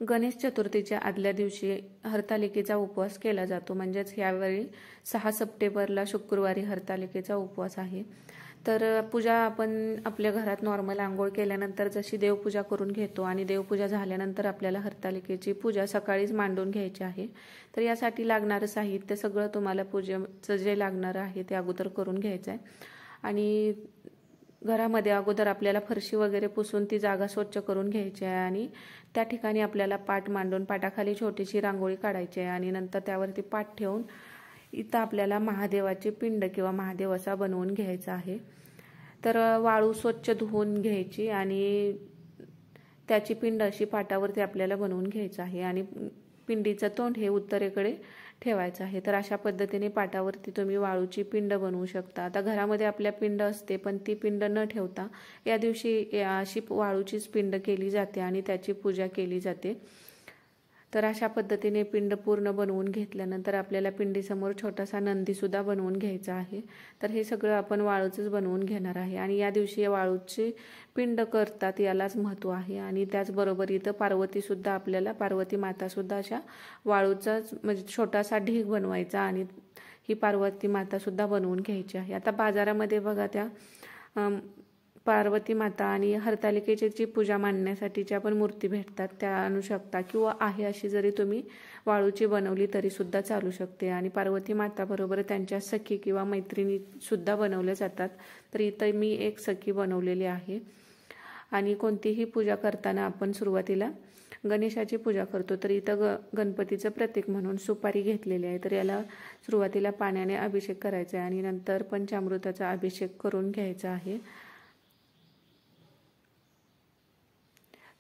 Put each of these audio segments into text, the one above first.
गणेश चतुर्थीच्या आदल्या दिवशी हरतालिकेचा उपवास केला जातो. म्हणजेच यावेळी 6 सप्टेंबरला शुक्रवारी हरतालिकेचा उपवास आहे. तर पूजा आपण आपल्या घरात नॉर्मल आंघोळ केल्यानंतर जशी देवपूजा करून घेतो आणि देवपूजा झाल्यानंतर आपल्याला हरतालिकेची पूजा सकाळीच मांडून घ्यायची आहे. तर यासाठी लागणारं साहित्य सगळं तुम्हाला पूजेचं जे लागणारं आहे ते अगोदर करून घ्यायचं आहे. आणि घरामध्ये अगोदर आपल्याला फरशी वगैरे पुसून ती जागा स्वच्छ करून घ्यायची आहे आणि त्या ठिकाणी आपल्याला पाट मांडून पाटाखाली छोटीशी रांगोळी काढायची आहे आणि नंतर त्यावरती पाट ठेवून इथं आपल्याला महादेवाची पिंड किंवा महादेव असा बनवून घ्यायचा आहे. तर वाळू स्वच्छ धुवून घ्यायची आणि त्याची पिंड अशी पाटावरती आपल्याला बनवून घ्यायचं आहे आणि पिंडीचं तोंड हे उत्तरेकडे ठेवायचं आहे. तर अशा पद्धतीने पाटावरती तुम्ही वाळूची पिंड बनवू शकता. आता घरामध्ये आपल्या पिंड असते, पण ती पिंड न ठेवता या दिवशी अशी वाळूचीच पिंड केली जाते आणि त्याची पूजा केली जाते. तर अशा पद्धतीने पिंड पूर्ण बनवून घेतल्यानंतर आपल्याला पिंडीसमोर छोटासा नंदीसुद्धा बनवून घ्यायचा आहे. तर हे सगळं आपण वाळूचंच बनवून घेणार आहे आणि या दिवशी वाळूची पिंड करतात, यालाच महत्त्व आहे. आणि त्याचबरोबर इथं पार्वतीसुद्धा आपल्याला पार्वती मातासुद्धा अशा वाळूचाच म्हणजे छोटासा ढीग बनवायचा आणि ही पार्वती मातासुद्धा बनवून घ्यायची आहे. आता बाजारामध्ये बघा त्या पार्वती माता आणि हरतालिकेची पूजा मांडण्यासाठीच्या पण मूर्ती भेटतात, त्या आणू शकता किंवा आहे अशी जरी तुम्ही वाळूची बनवली तरी सुद्धा चालू शकते. आणि पार्वती माता बरोबर त्यांच्या सखी किंवा मैत्रिणी सुद्धा बनवल्या जातात. तर इथं मी एक सखी बनवलेली आहे. आणि कोणतीही पूजा करताना आपण सुरुवातीला गणेशाची पूजा करतो, तर इथं गणपतीचं प्रतीक म्हणून सुपारी घेतलेली आहे. तर याला सुरुवातीला पाण्याने अभिषेक करायचा आहे आणि नंतर पंचामृताचा अभिषेक करून घ्यायचा आहे.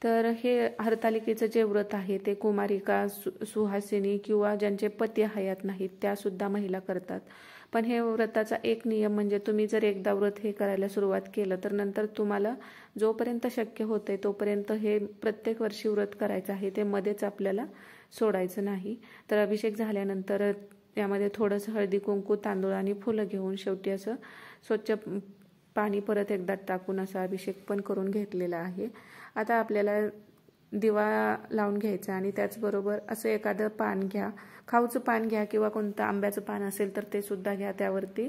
तर हे हरतालिकेचं जे व्रत आहे ते कुमारिका, सुहासिनी किंवा ज्यांचे पती हयात नाहीत त्यासुद्धा महिला करतात. पण हे व्रताचा एक नियम म्हणजे तुम्ही जर एकदा व्रत हे करायला सुरुवात केलं तर नंतर तुम्हाला जोपर्यंत शक्य होते तोपर्यंत हे प्रत्येक वर्षी व्रत करायचं आहे, ते मध्येच आपल्याला सोडायचं नाही. तर अभिषेक झाल्यानंतर यामध्ये थोडंसं हळदी कुंकू, तांदूळ आणि फुलं घेऊन शेवटी असं स्वच्छ पाणी परत एकदा टाकून असा अभिषेक पण करून घेतलेला आहे. आता आपल्याला दिवा लावून घ्यायचा आणि त्याचबरोबर असं एखादं पान घ्या, खाऊचं पान घ्या किंवा कोणतं आंब्याचं पान असेल तर ते सुद्धा घ्या. त्यावरती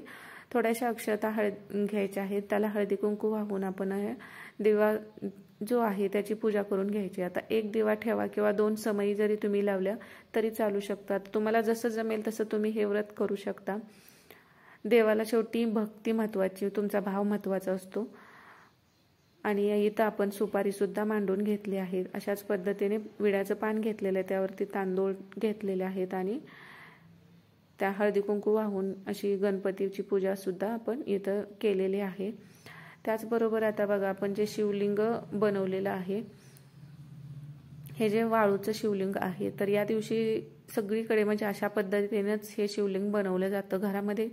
थोड्याशा अक्षता घ्यायच्या आहेत, त्याला हळदी कुंकू वाहून आपण दिवा जो आहे त्याची पूजा करून घ्यायची. आता एक दिवा ठेवा किंवा 2 समयी जरी तुम्ही लावल्या तरी चालू शकतात. तुम्हाला जसं जमेल तसं तुम्ही हे व्रत करू शकता. देवाला शेवटी भक्ती महत्त्वाची, तुमचा भाव महत्त्वाचा असतो. आणि इथं आपण सुपारीसुद्धा मांडून घेतली आहे. अशाच पद्धतीने विड्याचं पान घेतलेलं आहे, त्यावरती तांदूळ घेतलेले आहेत आणि त्या हळदी कुंकू वाहून अशी गणपतीची पूजासुद्धा आपण इथं केलेली आहे. त्याचबरोबर आता बघा आपण जे शिवलिंग बनवलेलं आहे, हे जे वाळूचं शिवलिंग आहे, तर या दिवशी सगळीकडे म्हणजे अशा पद्धतीनेच हे शिवलिंग बनवलं जातं. घरामध्ये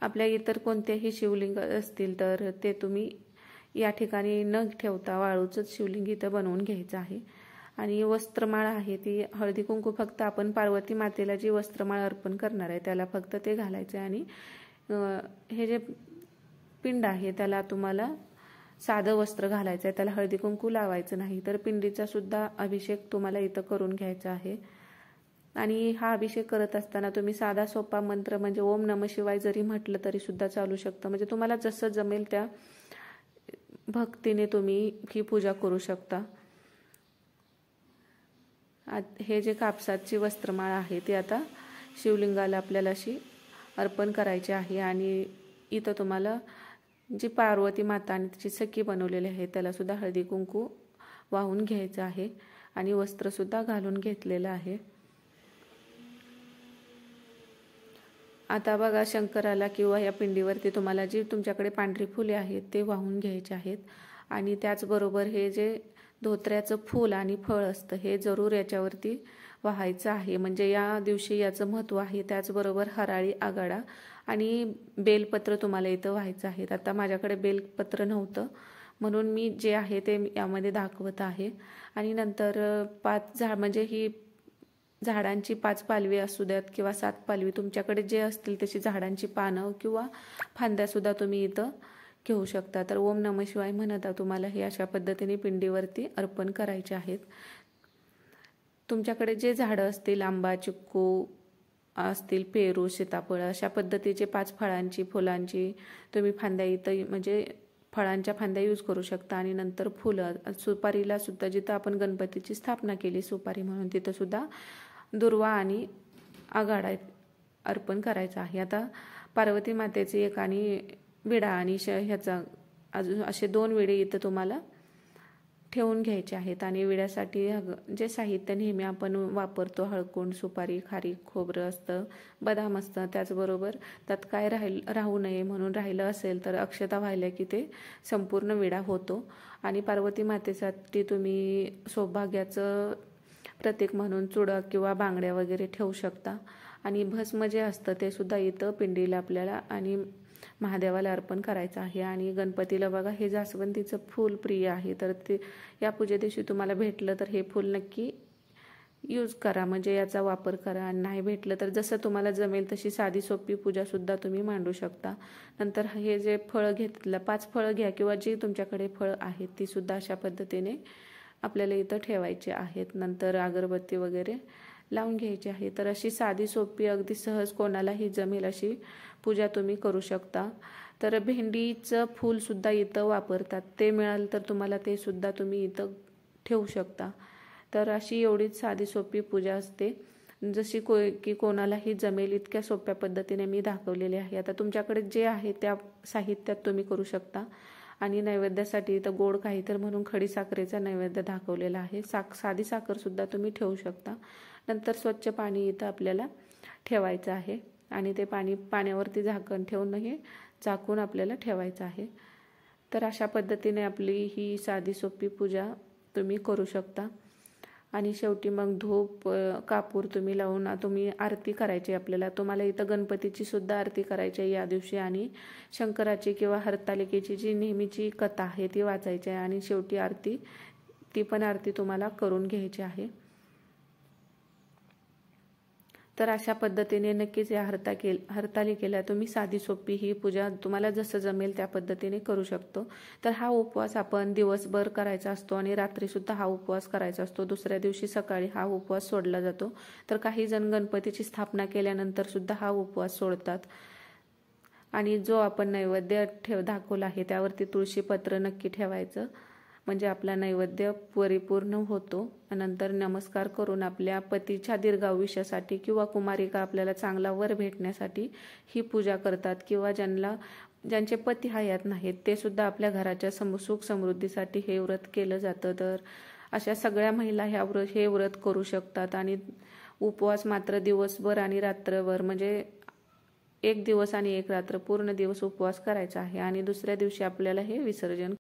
आपल्या इतर कोणतेही शिवलिंग असतील तर ते तुम्ही या ठिकाणी न ठेवता वाळूचंच शिवलिंग इथं बनवून घ्यायचं आहे. आणि वस्त्रमाळ आहे ती हळदी कुंकू फक्त आपण पार्वती मातेला जी वस्त्रमाळ अर्पण करणार आहे त्याला फक्त ते घालायचं आहे. आणि हे जे पिंड आहे त्याला तुम्हाला साधं वस्त्र घालायचं आहे, त्याला हळदी कुंकू लावायचं नाही. तर पिंडीचा सुद्धा अभिषेक तुम्हाला इथं करून घ्यायचा आहे. आणि हा अभिषेक करत असताना तुम्ही साधा सोपा मंत्र म्हणजे ओम नमः शिवाय जरी म्हटलं तरी सुद्धा चालू शकतं. म्हणजे तुम्हाला जसं जमेल त्या भक्तीने तुम्ही ही पूजा करू शकता. हे जे कापसाची वस्त्रमाळ आहे ती आता शिवलिंगाला आपल्याला अशी अर्पण करायची आहे. आणि इथं तुम्हाला जी पार्वती माता आणि तिची सखी बनवलेली आहे त्याला सुद्धा हळदी कुंकू वाहून घ्यायचं आहे आणि वस्त्रसुद्धा घालून घेतलेलं आहे. आता बघा शंकराला किंवा या पिंडीवरती तुम्हाला जी तुमच्याकडे पांढरी फुले आहेत ते वाहून घ्यायचे आहेत. आणि त्याचबरोबर हे जे धोत्र्याचं फूल आणि फळ असतं हे जरूर याच्यावरती वाहायचं आहे, म्हणजे या दिवशी याचं महत्त्व आहे. त्याचबरोबर हराळी आघाडा आणि बेलपत्र तुम्हाला इथं व्हायचं आहे. आता माझ्याकडे बेलपत्र नव्हतं म्हणून मी जे आहे ते यामध्ये दाखवत आहे. आणि नंतर 5 झाड म्हणजे ही झाडांची 5 पालवी असू द्यात किंवा 7 पालवी तुमच्याकडे जे असतील तशी झाडांची पानं किंवा फांद्यासुद्धा तुम्ही इथं घेऊ शकता. तर ओम नमः शिवाय म्हणता तुम्हाला हे अशा पद्धतीने पिंडीवरती अर्पण करायचे आहेत. तुमच्याकडे जे झाडं असतील, आंबा, चिक्कू असतील, पेरू, सीताफळ, अशा पद्धतीचे 5 फळांची, फुलांची तुम्ही फांद्या इथं म्हणजे फळांच्या फांद्या यूज करू शकता. आणि नंतर फुलं, सुपारीला सुद्धा जिथं आपण गणपतीची स्थापना केली सुपारी म्हणून, तिथं सुद्धा दुर्वा आणि आघाडा अर्पण करायचा आहे. आता पार्वती मातेचे एक आणि विडा आणि ह्याचा अजून असे 2 विडे इथं तुम्हाला ठेवून घ्यायचे आहेत. आणि विड्यासाठी जे साहित्य नेहमी आपण वापरतो, हळकुंड, सुपारी, खारीक, खोबरं असतं, बदाम असतं, त्याचबरोबर त्यात काय राहू नये म्हणून राहिलं असेल तर अक्षता वाहिल्या की ते संपूर्ण विडा होतो. आणि पार्वती मातेसाठी तुम्ही सौभाग्याचं प्रतीक म्हणून चुडक किंवा बांगड्या वगैरे ठेवू शकता. आणि भस्म जे असतं ते सुद्धा इथं पिंडीला आपल्याला आणि महादेवाला अर्पण करायचं आहे. आणि गणपतीला बघा, हे जास्वंदीचं फूल प्रिय आहे, तर ते या पूजे दिवशी तुम्हाला भेटलं तर हे फूल नक्की यूज करा, म्हणजे याचा वापर करा. आणि नाही भेटलं तर जसं तुम्हाला जमेल तशी साधी सोपी पूजासुद्धा तुम्ही मांडू शकता. नंतर हे जे फळं घेतलं, 5 फळं घ्या किंवा जी तुमच्याकडे फळं आहेत ती सुद्धा अशा पद्धतीने आपल्याला इथं ठेवायचे आहेत. नंतर अगरबत्ती वगैरे लावून घ्यायची आहे. तर अशी साधी सोपी अगदी सहज कोणालाही जमेल अशी पूजा तुम्ही करू शकता. तर भेंडीचं फूलसुद्धा इथं वापरतात, ते मिळालं तर तुम्हाला ते सुद्धा तुम्ही इथं ठेवू शकता. तर अशी एवढीच साधी सोपी पूजा असते, जशी की कोणालाही जमेल इतक्या सोप्या पद्धतीने मी दाखवलेली आहे. आता तुमच्याकडे जे आहे त्या साहित्यात तुम्ही करू शकता. आणि नैवेद्यासाठी इथं गोड काहीतर म्हणून खडीसाखरेचा नैवेद्य दाखवलेला आहे. साधी साखरसुद्धा तुम्ही ठेवू शकता. नंतर स्वच्छ पाणी इथं आपल्याला ठेवायचं आहे. आणि ते पाण्यावरती झाकण ठेवून हे झाकून आपल्याला ठेवायचं आहे. तर अशा पद्धतीने आपली ही साधी सोपी पूजा तुम्ही करू शकता. आणि शेवटी मग धूप, कापूर तुम्ही लावून तुम्ही आरती करायची आपल्याला. तुम्हाला इथं गणपतीची सुद्धा आरती करायची आहे या दिवशी. आणि शंकराची किंवा हरतालिकेची जी नेहमीची कथा आहे ती वाचायची आहे. आणि शेवटी आरती, ती पण आरती तुम्हाला करून घ्यायची आहे. तर अशा पद्धतीने नक्कीच या हरतालिकेला तुम्ही साधी सोपी ही पूजा तुम्हाला जसं जमेल त्या पद्धतीने करू शकतो. तर हा उपवास आपण दिवसभर करायचा असतो आणि रात्रीसुद्धा हा उपवास करायचा असतो. दुसऱ्या दिवशी सकाळी हा उपवास सोडला जातो. तर काही जण गणपतीची स्थापना केल्यानंतर सुद्धा हा उपवास सोडतात. आणि जो आपण नैवेद्य दाखवला आहे त्यावरती तुळशीपत्र नक्की ठेवायचं, म्हणजे आपला नैवेद्य परिपूर्ण होतो. नंतर नमस्कार करून आपल्या पतीच्या दीर्घायुष्यासाठी किंवा कुमारिका आपल्याला चांगला वर भेटण्यासाठी ही पूजा करतात. किंवा ज्यांचे पती हयात नाहीत ते सुद्धा आपल्या घराच्या सुख समृद्धीसाठी हे व्रत केलं जातं. तर अशा सगळ्या महिला हे व्रत करू शकतात. आणि उपवास मात्र दिवसभर आणि रात्रभर, म्हणजे 1 दिवस आणि 1 रात्र पूर्ण दिवस उपवास करायचा आहे. आणि दुसऱ्या दिवशी आपल्याला हे विसर्जन